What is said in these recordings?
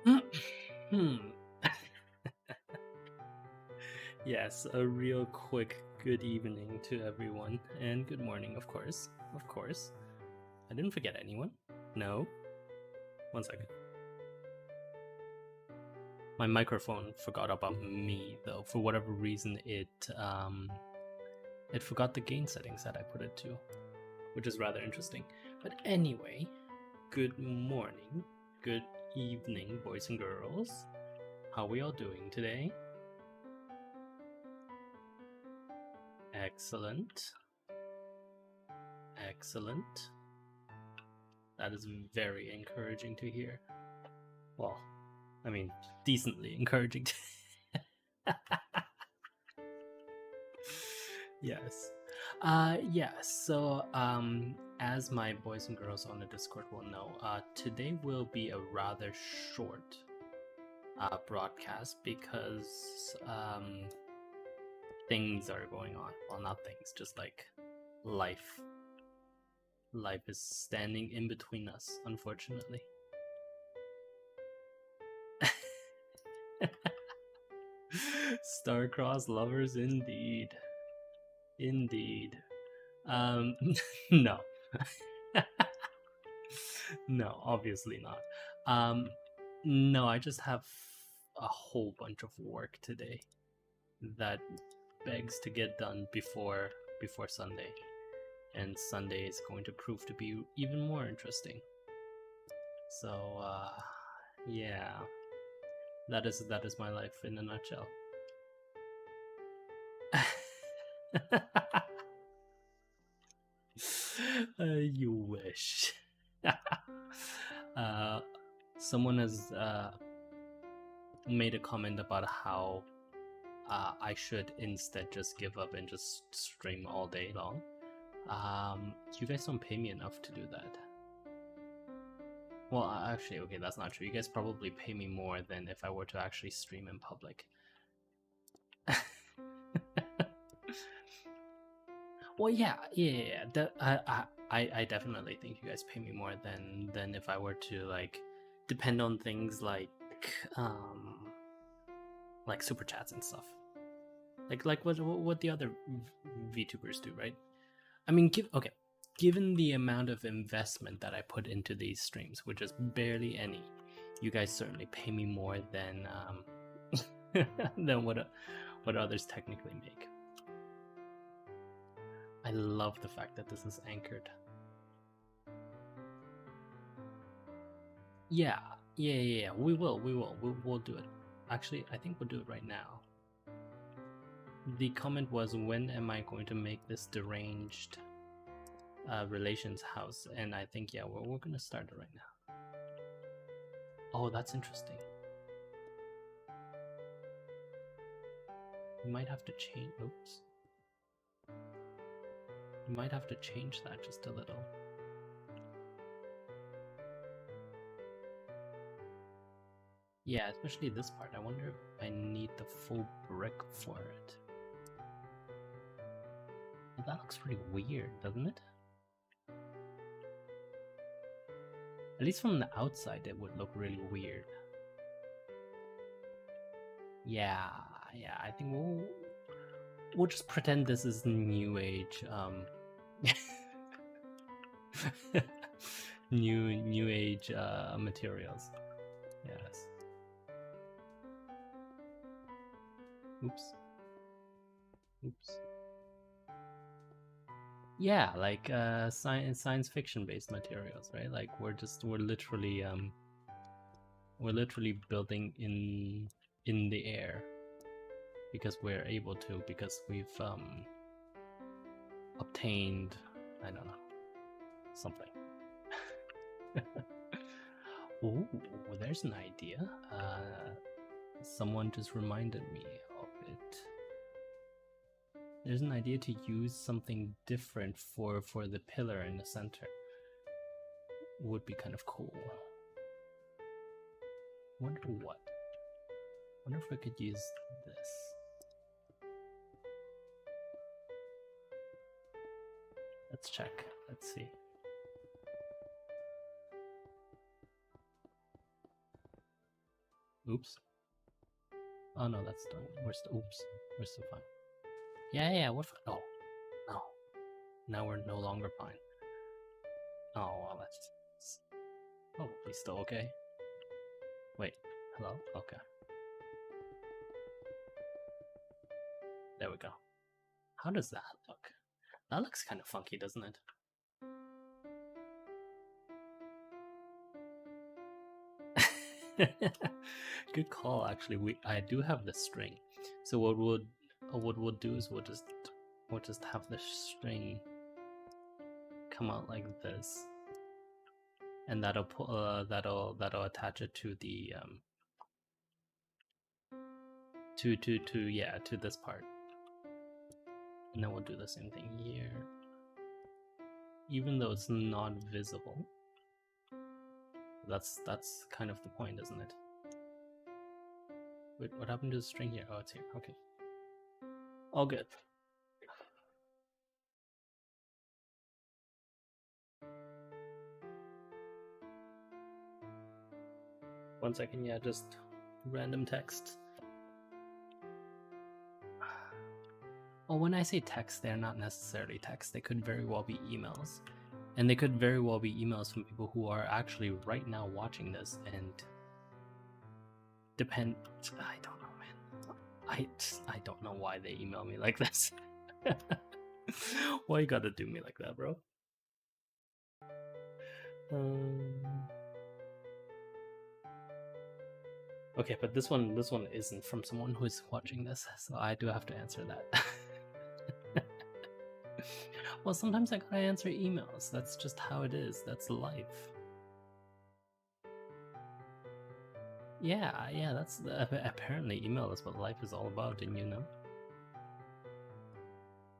Hmm. Yes, a real quick good evening to everyone, and good morning, of course. Of course. I didn't forget anyone. No. 1 second. My microphone forgot about me, though. For whatever reason, it forgot the gain settings that I put it to, which is rather interesting. But anyway, good morning, good evening, boys and girls. How are we all doing today? Excellent. Excellent. That is very encouraging to hear. Well, I mean, decently encouraging to Yes. Yes. So, as my boys and girls on the Discord will know, today will be a rather short broadcast because things are going on. Well, not things, just like life. Life is standing in between us, unfortunately. Star-crossed lovers, indeed. Indeed. No. No, obviously not. No, I just have a whole bunch of work today that begs to get done before Sunday. And Sunday is going to prove to be even more interesting. So, yeah. That is my life in a nutshell. You wish. Someone has made a comment about how I should instead just give up and just stream all day long. You guys don't pay me enough to do that. Well, actually, okay, that's not true. You guys probably pay me more than if I were to actually stream in public. Well, yeah. I definitely think you guys pay me more than if I were to like depend on things like super chats and stuff. Like what the other VTubers do, right? I mean, given the amount of investment that I put into these streams, which is barely any, you guys certainly pay me more than than what others technically make. I love the fact that this is anchored. Yeah. We will do it. Actually, I think we'll do it right now. The comment was, when am I going to make this deranged relations house? And I think, yeah, we're gonna start it right now. Oh, that's interesting. You might have to change. Oops. You might have to change that just a little. Yeah, especially this part. I wonder if I need the full brick for it. Well, that looks pretty weird, doesn't it? At least from the outside, it would look really weird. Yeah, I think we'll just pretend this is new age, new age materials. Yes. Oops. Yeah, like science fiction based materials, right? Like we're literally building in the air because we're able to, because we've obtained, I don't know, something. Oh, there's an idea. Someone just reminded me of it. There's an idea to use something different for the pillar in the center. Would be kind of cool. Wonder what? Wonder if I could use this. Let's check. Let's see. Oops. Oh no, that's done. Oops. We're still fine. Yeah, we're fine. Oh, no. Now we're no longer fine. Oh, well, that's probably still okay. Wait, hello? Okay. There we go. How does that look? That looks kind of funky, doesn't it? Good call, actually. I do have the string. So what we'll do is we'll just have the string come out like this, and that'll attach it to the to this part, and then we'll do the same thing here, even though it's not visible. That's kind of the point, isn't it? Wait, what happened to the string here? Oh, it's here. Okay, all good. One second, yeah, just random text. Well, when I say text, they're not necessarily text. They could very well be emails. And they could very well be emails from people who are actually right now watching this and I don't know, man. I don't know why they email me like this. Why you gotta do me like that, bro? Okay, but this one isn't from someone who's watching this, so I do have to answer that. Well, sometimes I gotta answer emails. That's just how it is. That's life. Yeah, that's apparently email is what life is all about, didn't you know?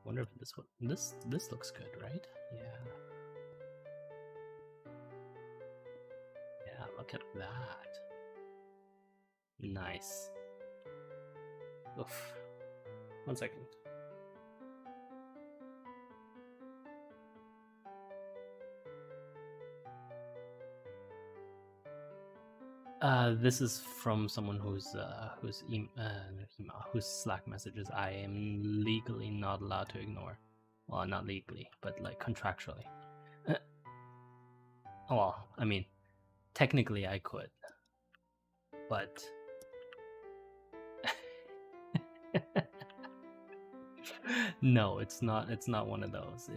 Wonder if this looks good, right? Yeah. Yeah, look at that. Nice. Oof. 1 second. This is from someone whose Slack messages I am legally not allowed to ignore. Well, not legally, but like contractually. Well, I mean, technically I could, but no, it's not. It's not one of those.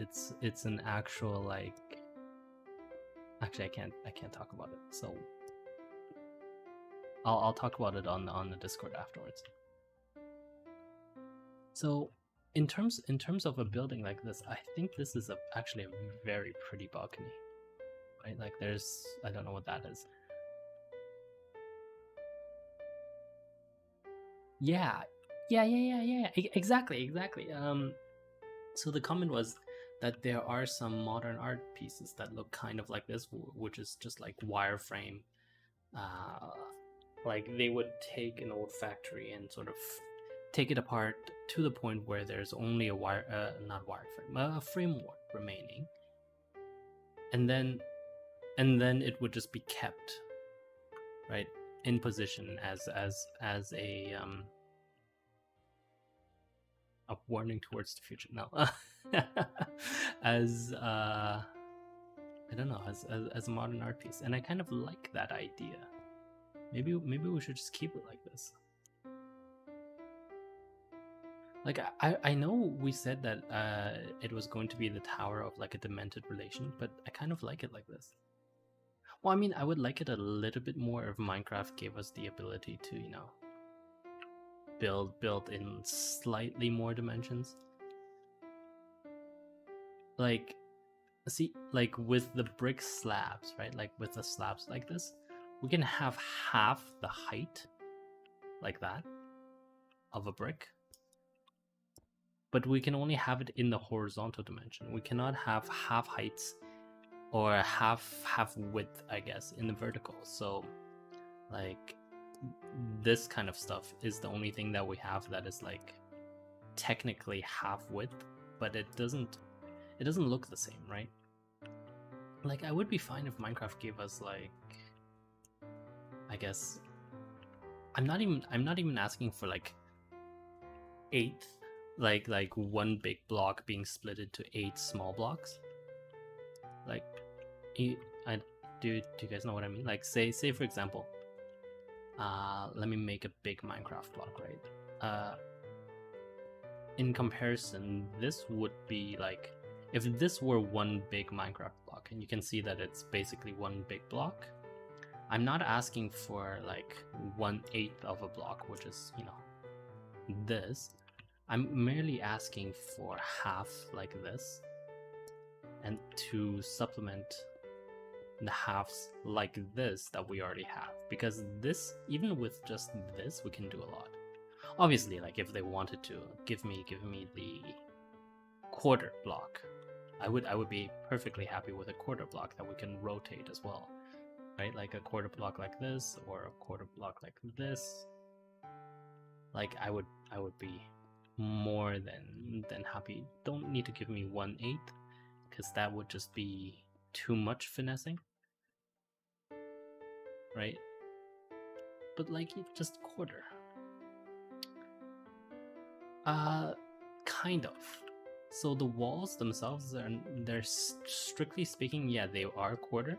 It's an actual like. Actually, I can't talk about it. So I'll talk about it on the Discord afterwards. So in terms of a building like this, I think this is actually a very pretty balcony, right? Like there's, I don't know what that is. Yeah, exactly. So the comment was that there are some modern art pieces that look kind of like this, which is just like wireframe. Like they would take an old factory and sort of take it apart to the point where there's only a a framework remaining, and then it would just be kept right in position as a warning towards the future. No, as I don't know, as a modern art piece, and I kind of like that idea. Maybe we should just keep it like this. Like I know we said that it was going to be the tower of like a demented relation, but I kind of like it like this. Well, I mean, I would like it a little bit more if Minecraft gave us the ability to, you know, build in slightly more dimensions. Like, see, like with the brick slabs, right? Like with the slabs like this, we can have half the height, like that, of a brick. But we can only have it in the horizontal dimension. We cannot have half heights or half width, I guess, in the vertical. So like this kind of stuff is the only thing that we have that is like technically half width, but it doesn't look the same, right? Like I would be fine if Minecraft gave us like, I guess, I'm not even asking for like 8, like one big block being split into 8 small blocks. Like, do you guys know what I mean? Like, say for example, let me make a big Minecraft block, right? In comparison, this would be like, if this were one big Minecraft block, and you can see that it's basically one big block, I'm not asking for like 1/8 of a block, which is, you know, this. I'm merely asking for half like this, and to supplement the halves like this that we already have, because this, even with just this, we can do a lot. Obviously, like if they wanted to give me the quarter block, I would be perfectly happy with a quarter block that we can rotate as well, right? Like a quarter block like this, or a quarter block like this. Like I would be more than happy. Don't need to give me 1/8, because that would just be too much finessing, right? But like just quarter. Kind of. So the walls themselves, they're strictly speaking, yeah, they are quarter,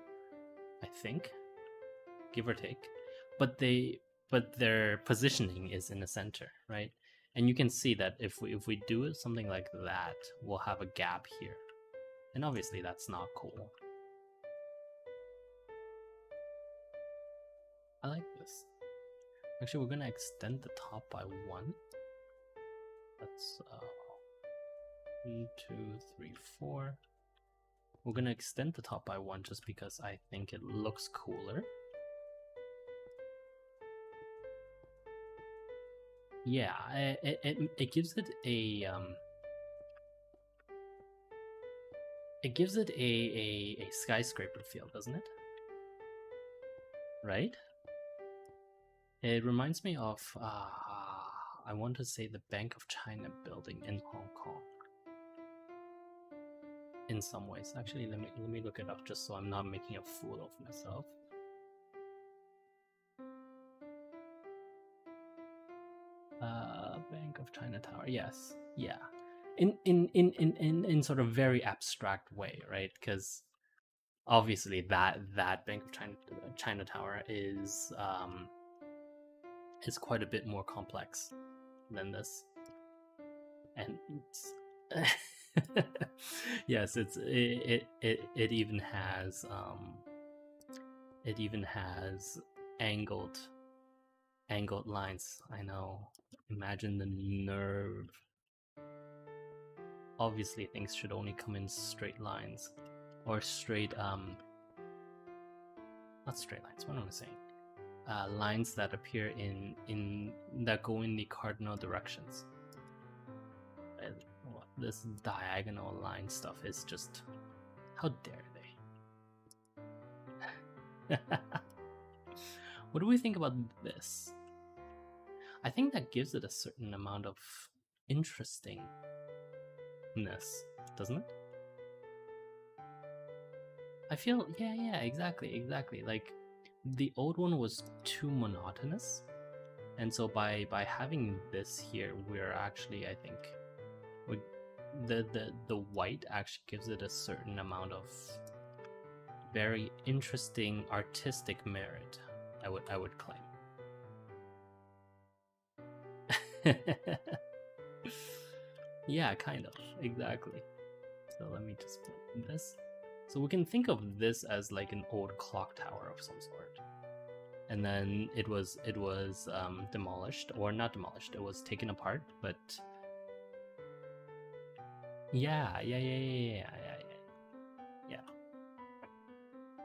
I think, give or take. But their positioning is in the center, right? And you can see that if we do something like that, we'll have a gap here, and obviously that's not cool. I like this. Actually, we're gonna extend the top by 1. That's 1, 2, 3, 4. We're gonna extend the top by 1 just because I think it looks cooler. Yeah, it gives it a a skyscraper feel, doesn't it? Right? It reminds me of I want to say the Bank of China building in Hong Kong. In some ways, actually, let me look it up just so I'm not making a fool of myself. Bank of China Tower. Yes, yeah. In sort of very abstract way, right? Because obviously that Bank of China Tower is quite a bit more complex than this, and yes, it even has angled lines. I know. Imagine the nerve. Obviously, things should only come in straight lines, or straight not straight lines. What am I saying? Lines that appear in that go in the cardinal directions. This diagonal line stuff is just, how dare they? What do we think about this? I think that gives it a certain amount of interestingness, doesn't it? I feel, yeah, exactly. Like the old one was too monotonous, and so by having this here, we're actually, I think, the white actually gives it a certain amount of very interesting artistic merit. I would claim. Yeah, kind of, exactly. So let me just put this. So we can think of this as like an old clock tower of some sort, and then it was demolished, or not demolished. It was taken apart, but yeah.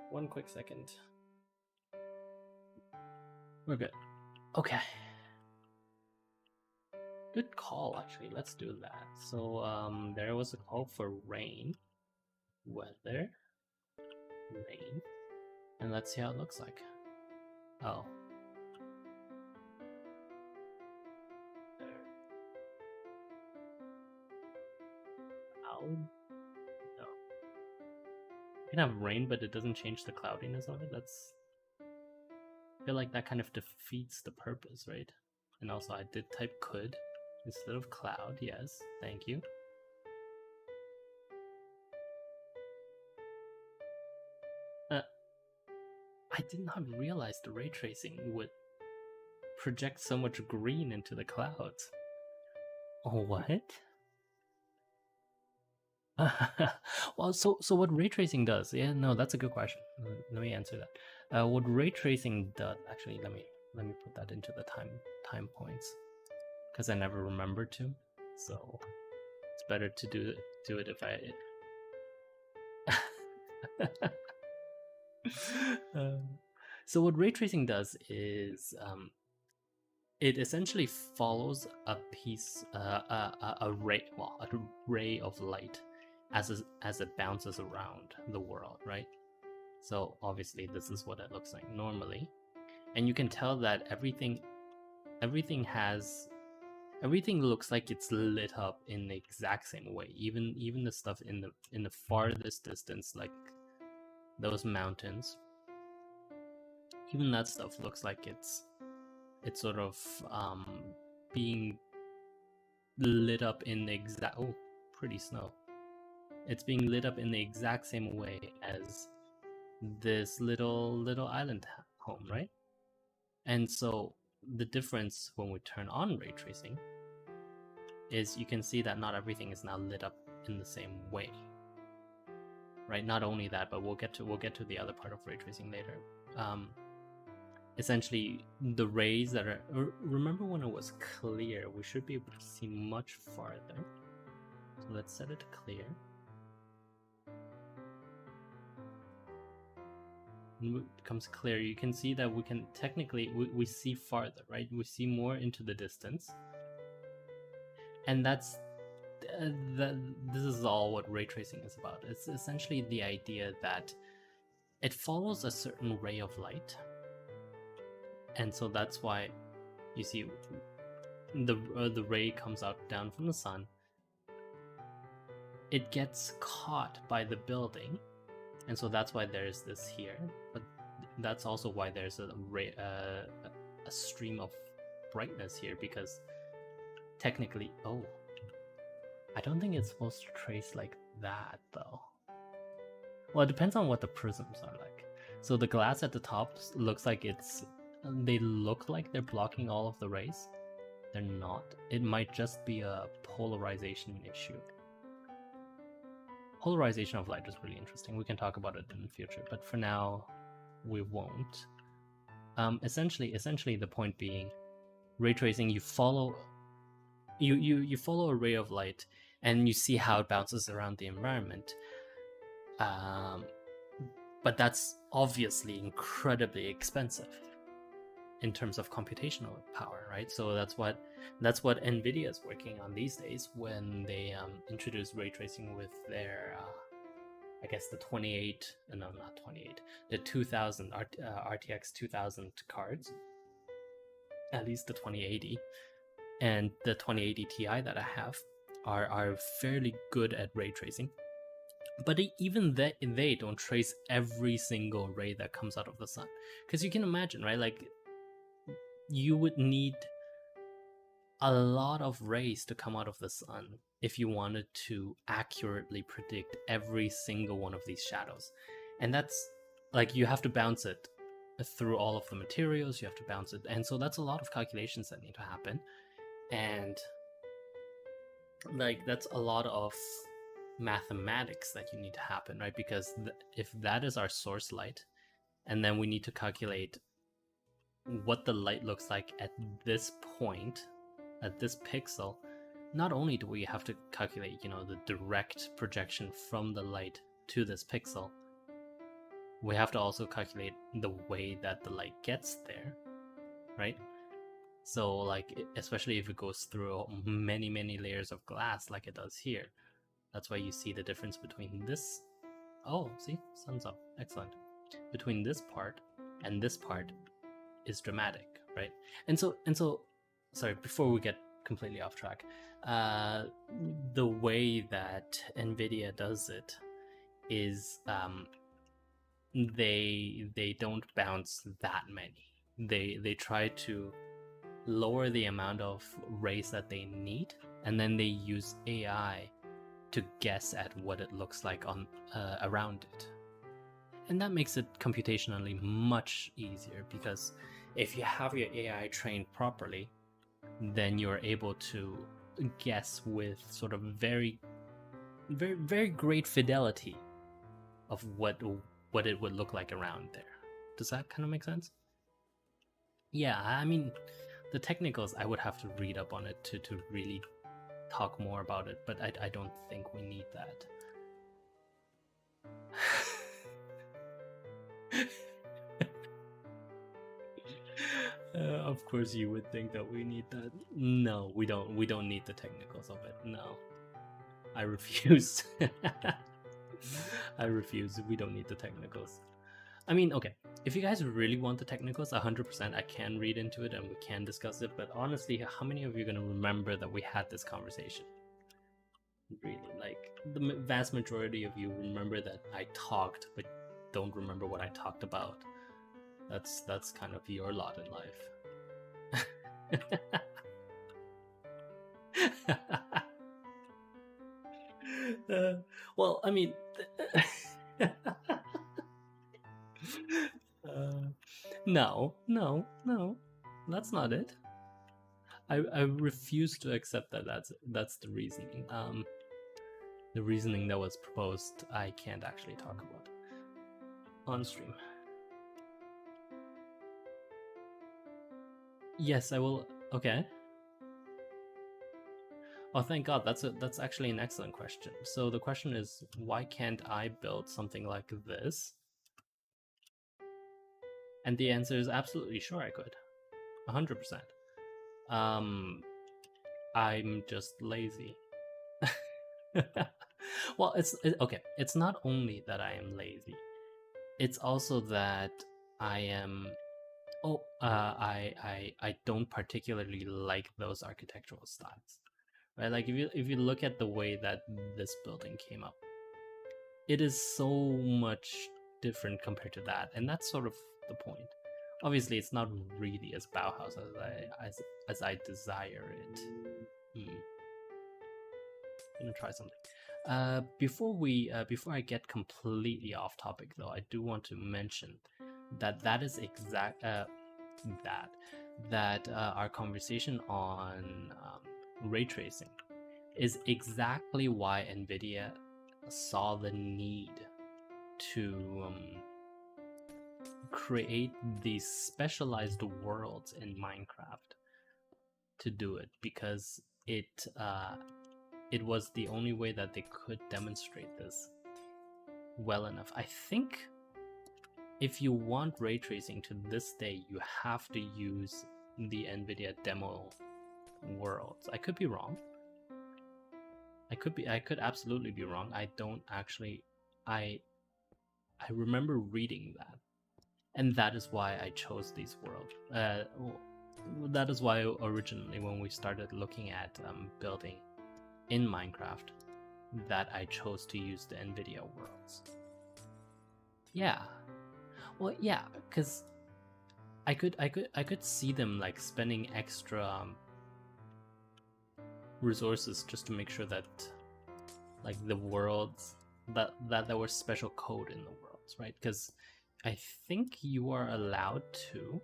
One quick second. We're good. Okay. Good call, actually. Let's do that. So there was a call for rain, weather, rain, and let's see how it looks like. Oh. Cloud? No. You can have rain, but it doesn't change the cloudiness of it. That's feel like that kind of defeats the purpose, right? And also I did type could instead of cloud. Yes, thank you. I did not realize the ray tracing would project so much green into the clouds. Oh, what? Well, so what ray tracing does? Yeah, no, that's a good question. Let me answer that. What ray tracing does, actually, let me put that into the time points, because I never remember to. So it's better to do it if I. So what ray tracing does is it essentially follows a piece, a ray of light as it bounces around the world, right? So obviously this is what it looks like normally, and you can tell that everything looks like it's lit up in the exact same way. Even the stuff in the farthest distance, like those mountains, even that stuff looks like it's sort of being lit up in the exact pretty snow. It's being lit up in the exact same way as this little island home, right? And so the difference when we turn on ray tracing is you can see that not everything is now lit up in the same way, right? Not only that, but we'll get to the other part of ray tracing later. Essentially, the rays that are, remember when it was clear, we should be able to see much farther. So let's set it to clear. When it becomes clear, you can see that we can technically, we see farther, right? We see more into the distance. And that's, this is all what ray tracing is about. It's essentially the idea that it follows a certain ray of light. And so that's why you see the ray comes out down from the sun. It gets caught by the building, and so that's why there's this here. But that's also why there's a stream of brightness here, because technically, I don't think it's supposed to trace like that though. Well, it depends on what the prisms are like. So the glass at the top looks like they look like they're blocking all of the rays. They're not. It might just be a polarization issue. Polarization of light is really interesting. We can talk about it in the future, but for now, we won't. Essentially, the point being, ray tracing, you follow a ray of light, and you see how it bounces around the environment. But that's obviously incredibly expensive in terms of computational power, right? So that's what NVIDIA is working on these days when they introduce ray tracing with their, I guess the 2000 RTX 2000 cards, at least the 2080, and the 2080 Ti that I have are fairly good at ray tracing. But even they don't trace every single ray that comes out of the sun, because you can imagine, right? Like, you would need a lot of rays to come out of the sun if you wanted to accurately predict every single one of these shadows. And that's like, you have to bounce it through all of the materials, you have to bounce it, and so that's a lot of calculations that need to happen. And like, that's a lot of mathematics that you need to happen, right? Because if that is our source light, and then we need to calculate what the light looks like at this point, at this pixel, not only do we have to calculate, the direct projection from the light to this pixel, we have to also calculate the way that the light gets there, right? So like, especially if it goes through many layers of glass like it does here, that's why you see the difference between this, see, sun's up, excellent, between this part and this part is dramatic, right? And so sorry, before we get completely off track, the way that NVIDIA does it is they don't bounce that many. they try to lower the amount of rays that they need, and then they use AI to guess at what it looks like on around it. And that makes it computationally much easier, because if you have your AI trained properly, then you're able to guess with sort of very great fidelity of what it would look like around there. Does that kind of make sense? Yeah, I mean, the technicals, I would have to read up on it to really talk more about it, but I don't think we need that. Of course you would think that we need that. No, we don't need the technicals of it. No, I refuse. I refuse. We don't need the technicals. I mean, okay, if you guys really want the technicals, 100%, I can read into it and we can discuss it, but honestly, how many of you are going to remember that we had this conversation? Really, like, the vast majority of you remember that I talked, but don't remember what I talked about. That's kind of your lot in life. Well, I mean, no, that's not it. I refuse to accept that that's the reasoning. The reasoning that was proposed, I can't actually talk about on stream. Yes, I will. Okay. Oh, thank God. That's actually an excellent question. So the question is, why can't I build something like this? And the answer is absolutely sure I could. 100%. I'm just lazy. Well, okay. It's not only that I am lazy. It's also that I am. Oh, I don't particularly like those architectural styles, right? Like if you look at the way that this building came up, it is so much different compared to that, and that's sort of the point. Obviously, it's not really as Bauhaus as I desire it. I'm gonna try something. Before I get completely off topic, though, I do want to mention that is exact that our conversation on ray tracing is exactly why NVIDIA saw the need to create these specialized worlds in Minecraft to do it, because it was the only way that they could demonstrate this well enough. I think if you want ray tracing to this day, you have to use the NVIDIA demo worlds. I could be wrong. I could absolutely be wrong. I don't actually. I remember reading that, and that is why I chose these worlds. That is why originally, when we started looking at building in Minecraft, that I chose to use the NVIDIA worlds. Yeah. Well, yeah, because I could see them like spending extra resources just to make sure that like the worlds that there was special code in the worlds, right? Because I think you are allowed to,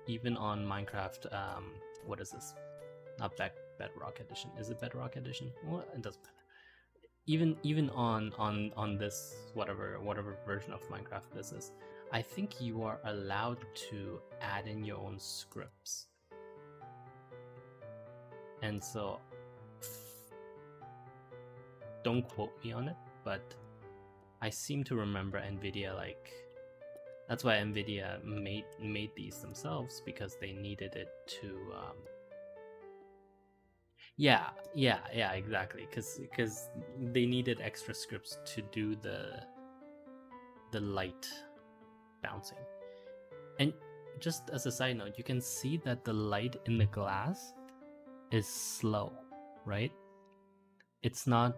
even on Minecraft. What is this? Not Bedrock Edition. Is it Bedrock Edition? Well, it doesn't matter. Even on this whatever version of Minecraft this is, I think you are allowed to add in your own scripts. And so, don't quote me on it, but I seem to remember NVIDIA, like, that's why NVIDIA made these themselves, because they needed it to yeah, exactly, because they needed extra scripts to do the light bouncing. And just as a side note, you can see that the light in the glass is slow, right? It's not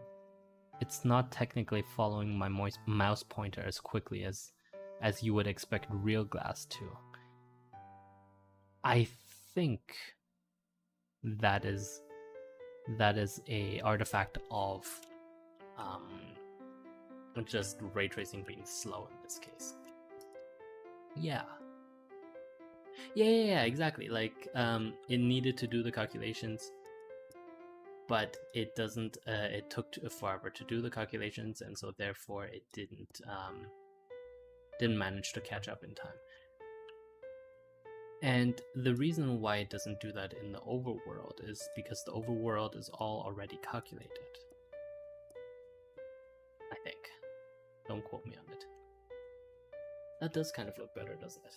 technically following my mouse pointer as quickly as you would expect real glass to. I think that is a artifact of just ray tracing being slow in this case. Yeah. Yeah, exactly. Like, it needed to do the calculations, but it doesn't. It took forever to do the calculations, and so therefore it didn't manage to catch up in time. And the reason why it doesn't do that in the overworld is because the overworld is all already calculated. I think. Don't quote me on it. That does kind of look better, doesn't it?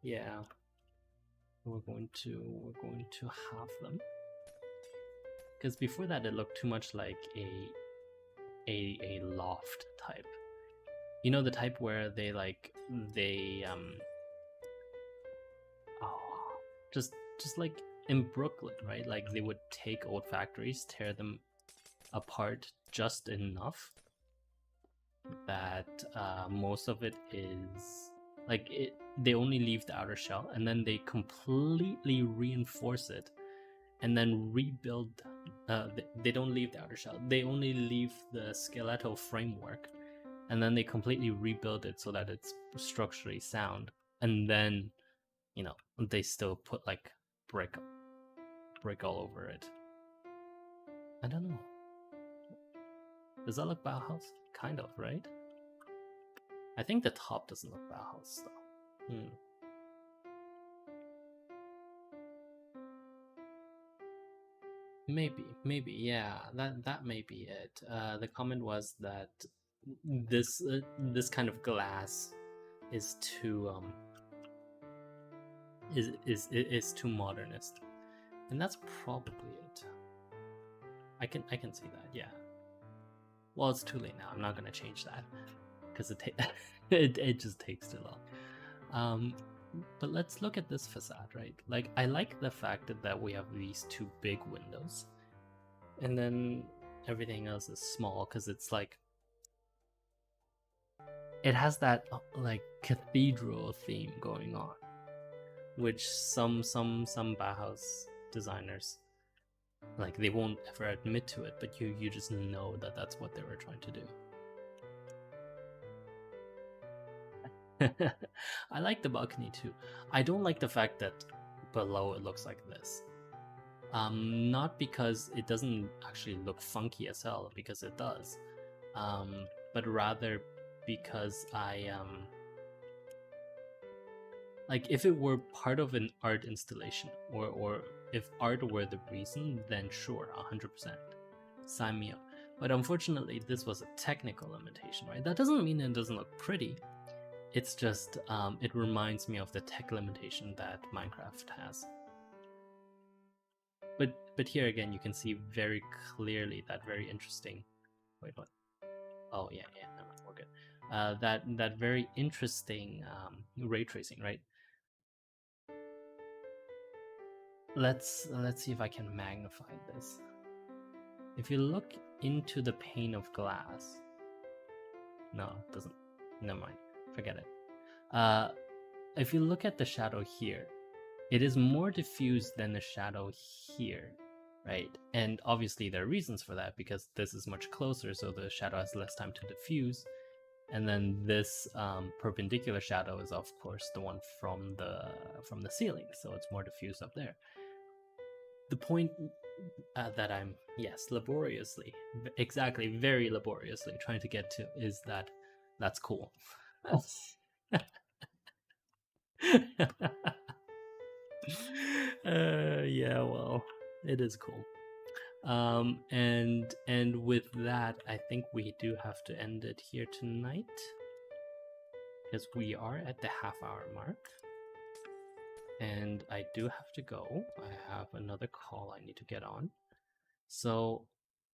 Yeah. We're going to have them. Because before that it looked too much like a loft type. You know, the type where they just like in Brooklyn, right? Like they would take old factories, tear them apart just enough that most of it is like they only leave the outer shell, and then they completely reinforce it and then rebuild. They don't leave the outer shell, they only leave the skeletal framework, and then they completely rebuild it so that it's structurally sound, and then, you know, they still put like brick all over it. I don't know. Does that look Bauhaus? Kind of, right? I think the top doesn't look Bauhaus though. Maybe, yeah. That may be it. The comment was that this kind of glass is too is too modernist, and that's probably it. I can see that, yeah. Well, it's too late now. I'm not gonna change that because it just takes too long. But let's look at this facade, right? Like, I like the fact that we have these two big windows, and then everything else is small because it's like it has that like cathedral theme going on, which some Bauhaus designers, like, they won't ever admit to it, but you just know that that's what they were trying to do. I like the balcony too. I don't like the fact that below it looks like this. Not because it doesn't actually look funky as hell, because it does, but rather because like, if it were part of an art installation, or if art were the reason, then sure, 100%, sign me up. But unfortunately, this was a technical limitation, right? That doesn't mean it doesn't look pretty. It's just, it reminds me of the tech limitation that Minecraft has. But here again, you can see very clearly that very interesting. Wait, what? Oh yeah, no, we're good. That very interesting ray tracing, right? Let's see if I can magnify this. If you look into the pane of glass, no, it doesn't. Never mind. Forget it. If you look at the shadow here, it is more diffuse than the shadow here, right? And obviously there are reasons for that, because this is much closer, so the shadow has less time to diffuse. And then this perpendicular shadow is, of course, the one from the ceiling, so it's more diffuse up there. The point that I'm, yes, laboriously, exactly, very laboriously trying to get to is that that's cool. Yeah, well, it is cool. And with that, I think we do have to end it here tonight, because we are at the half-hour mark, and I do have to go. I have another call I need to get on, so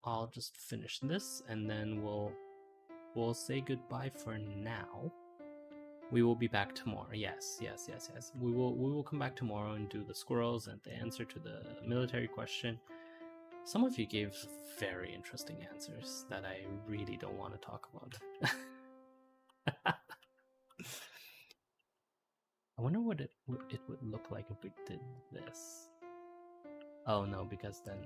I'll just finish this, and then we'll say goodbye for now. We will be back tomorrow. Yes. We will come back tomorrow and do the squirrels and the answer to the military question. Some of you gave very interesting answers that I really don't want to talk about. I wonder what it would look like if we did this. Oh no, because then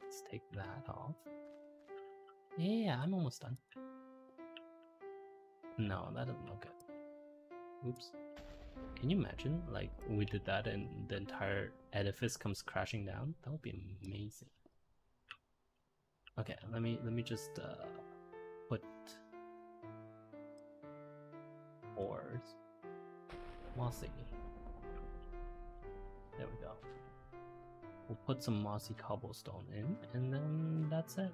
let's take that off. Yeah, I'm almost done. No, that doesn't look good. Oops. Can you imagine, like, we did that and the entire edifice comes crashing down? That would be amazing. Okay, let me just put boards. Mossy. There we go. We'll put some mossy cobblestone in, and then that's it.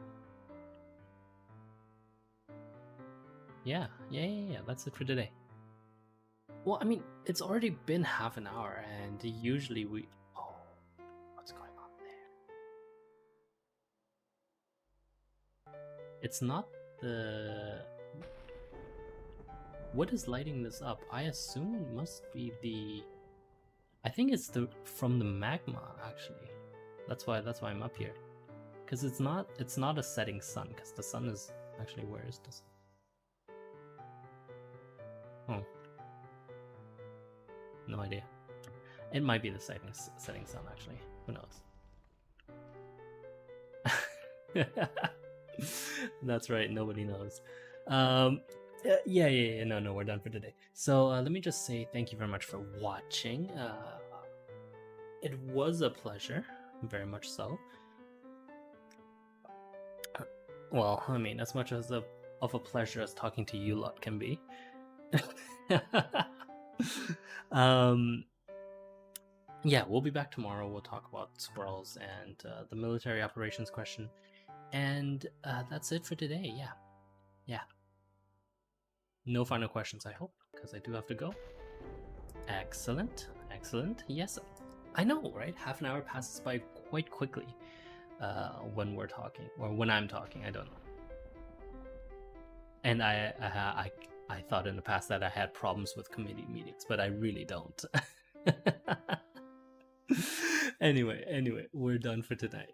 Yeah, that's it for today. Well, I mean, it's already been half an hour, and usually we... Oh, what's going on there? It's not the... What is lighting this up? I assume it must be the... I think it's from the magma, actually. That's why I'm up here. Because it's not a setting sun, because the sun is... Actually, where is this? Oh. No idea. It might be the setting sun, actually. Who knows? That's right, nobody knows. Yeah, no, we're done for today. So let me just say thank you very much for watching. It was a pleasure, very much so. Well, I mean, as much as of a pleasure as talking to you lot can be. Yeah, we'll be back tomorrow. We'll talk about squirrels and the military operations question. And that's it for today. Yeah. No final questions, I hope, because I do have to go. Excellent. Yes, I know, right? Half an hour passes by quite quickly when we're talking, or when I'm talking. I don't know. And I thought in the past that I had problems with committee meetings, but I really don't. Anyway, we're done for tonight.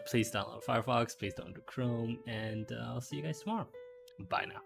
Please download Firefox, please don't do Chrome, and I'll see you guys tomorrow. Bye now.